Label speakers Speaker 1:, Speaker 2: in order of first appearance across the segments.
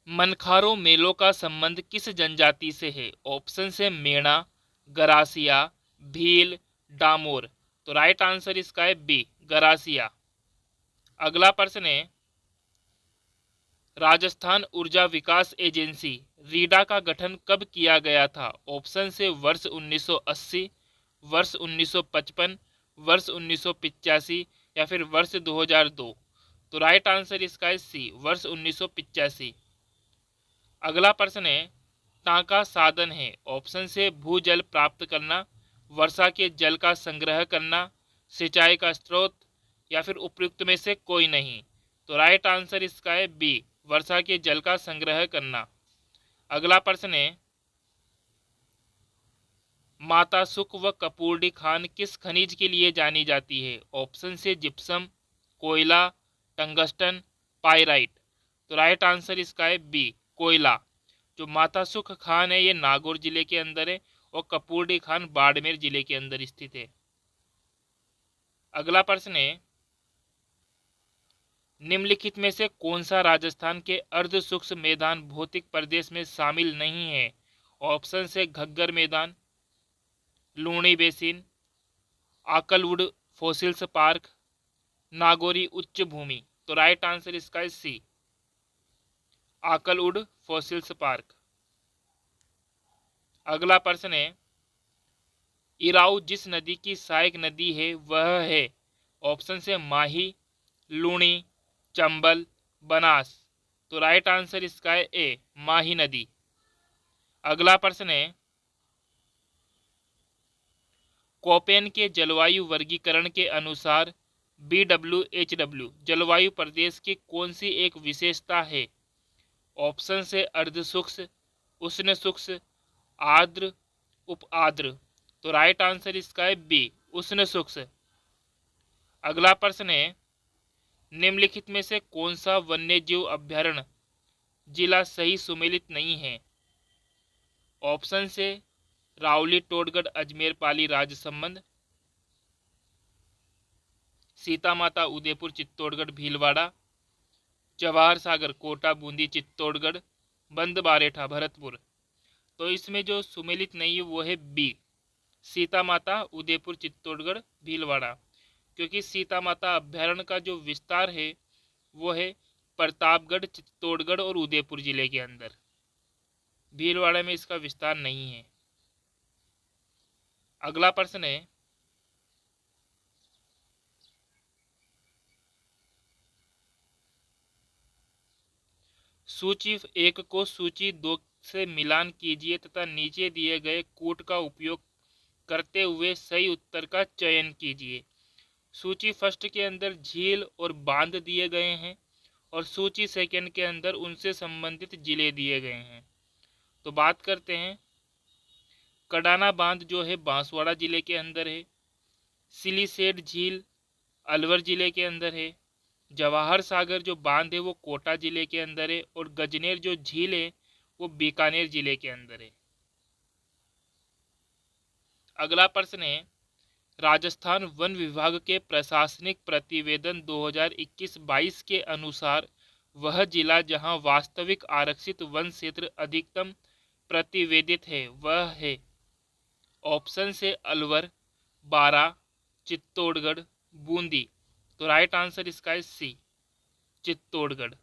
Speaker 1: मनखारो मेलों का संबंध किस जनजाति से है? ऑप्शन से मेणा, गरासिया, भील, डामोर। तो राइट आंसर इसका है बी, गरासिया। अगला प्रश्न है, राजस्थान ऊर्जा विकास एजेंसी रीडा का गठन कब किया गया था? ऑप्शन से वर्ष 1980, वर्ष 1955, वर्ष 1985 या फिर वर्ष 2002। तो राइट आंसर इसका है सी, वर्ष 1985। अगला प्रश्न है, टाँका साधन है? ऑप्शन से भूजल प्राप्त करना, वर्षा के जल का संग्रह करना, सिंचाई का स्रोत या फिर उपयुक्त में से कोई नहीं। तो राइट आंसर इसका है बी, वर्षा के जल का संग्रह करना। अगला प्रश्न है, माता सुख व कपूरडी खान किस खनिज के लिए जानी जाती है? ऑप्शन से जिप्सम, कोयला, टंगस्टन, पाइराइट। तो राइट आंसर इसका है बी, कोयला। जो माता सुख खान है ये नागौर जिले के अंदर है और कपूरडी खान बाड़मेर जिले के अंदर स्थित है। अगला प्रश्न है, निम्नलिखित में से कौन सा राजस्थान के अर्ध सूक्ष्म मैदान भौतिक प्रदेश में शामिल नहीं है? ऑप्शन से घग्गर मैदान, Luni basin, Akal wood fossils park, Nagauri उच्च भूमि। तो राइट आंसर इसका है सी, आकलवुड फॉसिल्स पार्क। अगला प्रश्न है, इराऊ जिस नदी की सहायक नदी है वह है? ऑप्शन से माही, लूणी, चंबल, बनास। तो राइट आंसर इसका है ए, माही नदी। अगला प्रश्न है, कोपेन के जलवायु वर्गीकरण के अनुसार BWHW जलवायु प्रदेश की कौन सी एक विशेषता है? ऑप्शन से अर्ध शुष्क, उष्ण शुष्क, आर्द्र, उप आर्द्र। तो राइट आंसर इसका है बी, उष्ण शुष्क। अगला प्रश्न है, निम्नलिखित में से कौन सा वन्यजीव अभ्यारण्य जिला सही सुमेलित नहीं है? ऑप्शन से रावली टोडगढ़ अजमेर पाली राजसमंद, सीता माता उदयपुर चित्तौड़गढ़ भीलवाड़ा, जवाहर सागर कोटा बूंदी चित्तौड़गढ़, बंद बारेठा भरतपुर। तो इसमें जो सुमेलित नहीं है वो है बी, सीता माता उदयपुर चित्तौड़गढ़ भीलवाड़ा, क्योंकि सीता माता अभ्यारण्य का जो विस्तार है वो है प्रतापगढ़, चित्तौड़गढ़ और उदयपुर जिले के अंदर। भीलवाड़ा में इसका विस्तार नहीं है। अगला प्रश्न है, सूची 1 को सूची 2 से मिलान कीजिए तथा नीचे दिए गए कूट का उपयोग करते हुए सही उत्तर का चयन कीजिए। सूची फर्स्ट के अंदर झील और बांध दिए गए हैं और सूची सेकंड के अंदर उनसे संबंधित जिले दिए गए हैं। तो बात करते हैं, कडाना बांध जो है बांसवाड़ा जिले के अंदर है, सिलीसेड झील अलवर जिले के अंदर है, जवाहर सागर जो बांध है वो कोटा जिले के अंदर है और गजनेर जो झील है वो बीकानेर जिले के अंदर है। अगला प्रश्न है, राजस्थान वन विभाग के प्रशासनिक प्रतिवेदन 2021-22 के अनुसार वह जिला जहां वास्तविक आरक्षित वन क्षेत्र अधिकतम प्रतिवेदित है वह है? ऑप्शन से अलवर, बारा, चित्तौड़गढ़, बूंदी। तो राइट आंसर इसका है सी, चित्तौड़गढ़।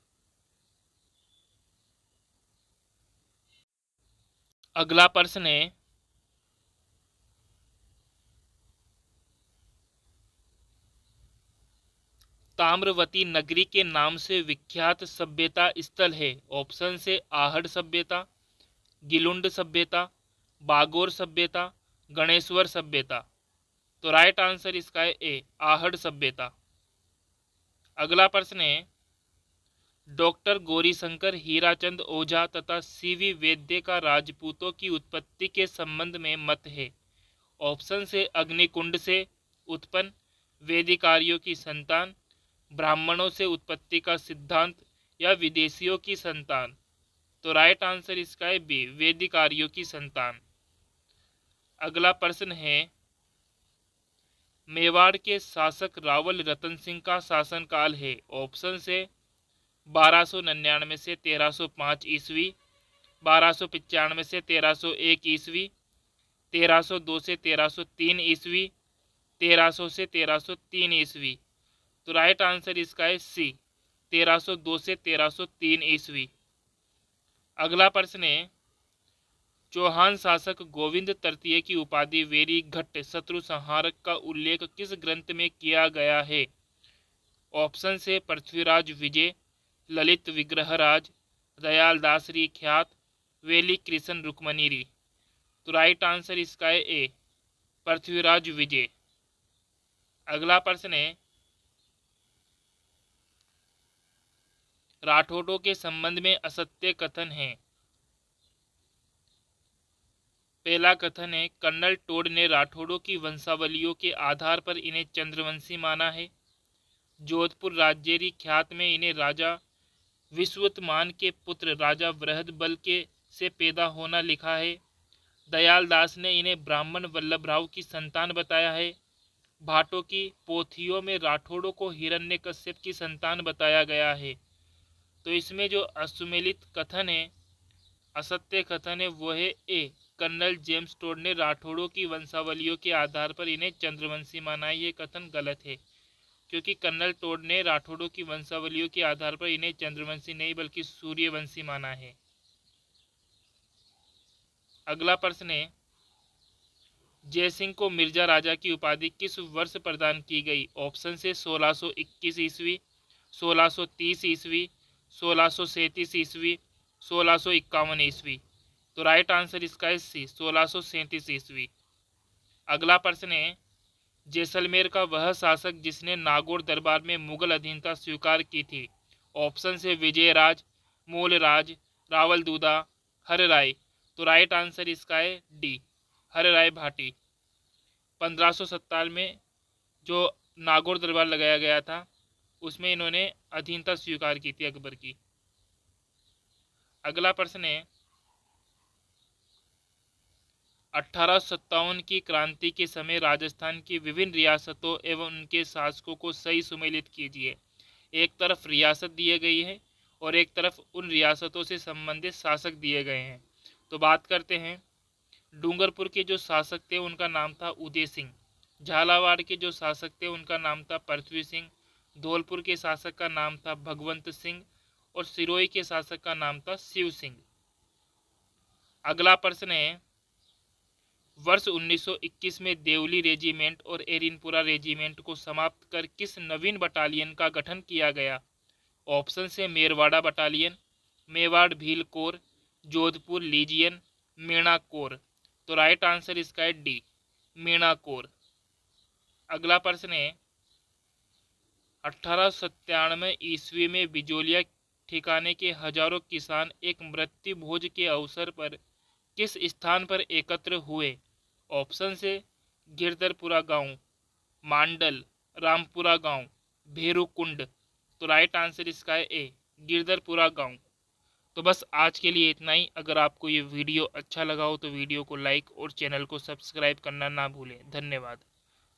Speaker 1: अगला प्रश्न है, ताम्रवती नगरी के नाम से विख्यात सभ्यता स्थल है? ऑप्शन से आहड़ सभ्यता, गिलुंड सभ्यता, बागोर सभ्यता, गणेश्वर सभ्यता। तो राइट आंसर इसका है ए, आहड़ सभ्यता। अगला प्रश्न है, डॉक्टर गौरीशंकर हीराचंद ओझा तथा सीवी वैद्य का राजपूतों की उत्पत्ति के संबंध में मत है? ऑप्शन से अग्निकुंड से उत्पन्न, वैदिक आर्यों की संतान, ब्राह्मणों से उत्पत्ति का सिद्धांत या विदेशियों की संतान। तो राइट आंसर इसका है बी, वैदिक आर्यों की संतान। अगला प्रश्न है, मेवाड़ के शासक रावल रतन सिंह का शासनकाल है? ऑप्शन से 1299 से 1305 ईस्वी, 1295 से 1301 ईस्वी, 1302 से 1303 ईस्वी, 1300 से 1303 ईस्वी। तो राइट आंसर इसका है सी, 1302 से 1303 ईस्वी। अगला प्रश्न है, चौहान शासक गोविंद तृतीय की उपाधि वेरी घट्ट शत्रु संहारक का उल्लेख किस ग्रंथ में किया गया है? ऑप्शन से पृथ्वीराज विजय, ललित विग्रहराज, दयालदासरी ख्यात, वेली कृष्ण रुक्मणीरी। तो राइट आंसर इसका है ए, पृथ्वीराज विजय। अगला प्रश्न है, राठौड़ों के संबंध में असत्य कथन है। पहला कथन है, कर्नल टोड ने राठौड़ों की वंशावलियों के आधार पर इन्हें चंद्रवंशी माना है। जोधपुर राज्यरी ख्यात में इन्हें राजा विश्वतमान के पुत्र राजा बृहदबल के से पैदा होना लिखा है। दयालदास ने इन्हें ब्राह्मण वल्लभराव की संतान बताया है। भाटों की पोथियों में राठौड़ों को हिरण्यकश्यप की संतान बताया गया है। तो इसमें जो असुमेलित कथन है, असत्य कथन है, वो है ए, कर्नल जेम्स टोड ने राठौड़ों की वंशावलियों के आधार पर इन्हें चंद्रवंशी माना है। ये कथन गलत है, क्योंकि कर्नल टोड ने राठौड़ों की वंशावलियों के आधार पर इन्हें चंद्रवंशी नहीं बल्कि सूर्यवंशी माना है। अगला प्रश्न है, जयसिंह को मिर्जा राजा की उपाधि किस वर्ष प्रदान की गई? ऑप्शन से 1621 ईस्वी, 1630 ईस्वी, 1637 ईस्वी, 1651 ईस्वी। तो राइट आंसर इसका है सी, 1637 ईस्वी। अगला प्रश्न है, जैसलमेर का वह शासक जिसने नागौर दरबार में मुगल अधीनता स्वीकार की थी। ऑप्शन से विजयराज, मूलराज, रावल दूदा, हरराय। तो राइट आंसर इसका है डी, हरराय भाटी। 1557 में जो नागौर दरबार लगाया गया था उसमें इन्होंने अधीनता स्वीकार की थी अकबर की। अगला प्रश्न है, 1857 की क्रांति के समय राजस्थान की विभिन्न रियासतों एवं उनके शासकों को सही सुमेलित कीजिए। एक तरफ रियासत दिए गई है और एक तरफ उन रियासतों से संबंधित शासक दिए गए हैं। तो बात करते हैं, डूंगरपुर के जो शासक थे उनका नाम था उदय सिंह, झालावाड़ के जो शासक थे उनका नाम था पृथ्वी सिंह, धौलपुर के शासक का नाम था भगवंत सिंह और सिरोही के शासक का नाम था शिव सिंह। अगला प्रश्न है, वर्ष 1921 में देवली रेजिमेंट और एरिनपुरा रेजिमेंट को समाप्त कर किस नवीन बटालियन का गठन किया गया? ऑप्शन से Merwara battalion, Mewar Bhil core, Jodhpur lesion, Meena core. तो राइट आंसर इसका है डी, मीणा कोर। अगला प्रश्न है, 1897 ईस्वी में बिजोलिया ठिकाने के हजारों किसान एक मृत्यु भोज के अवसर पर किस स्थान पर एकत्र हुए? ऑप्शन से गिरधरपुरा गांव, मांडल, रामपुरा गांव, भेरूकुंड। तो राइट आंसर इसका है ए, गिरधरपुरा गांव। तो बस आज के लिए इतना ही। अगर आपको ये वीडियो अच्छा लगा हो तो वीडियो को लाइक और चैनल को सब्सक्राइब करना ना भूलें। धन्यवाद।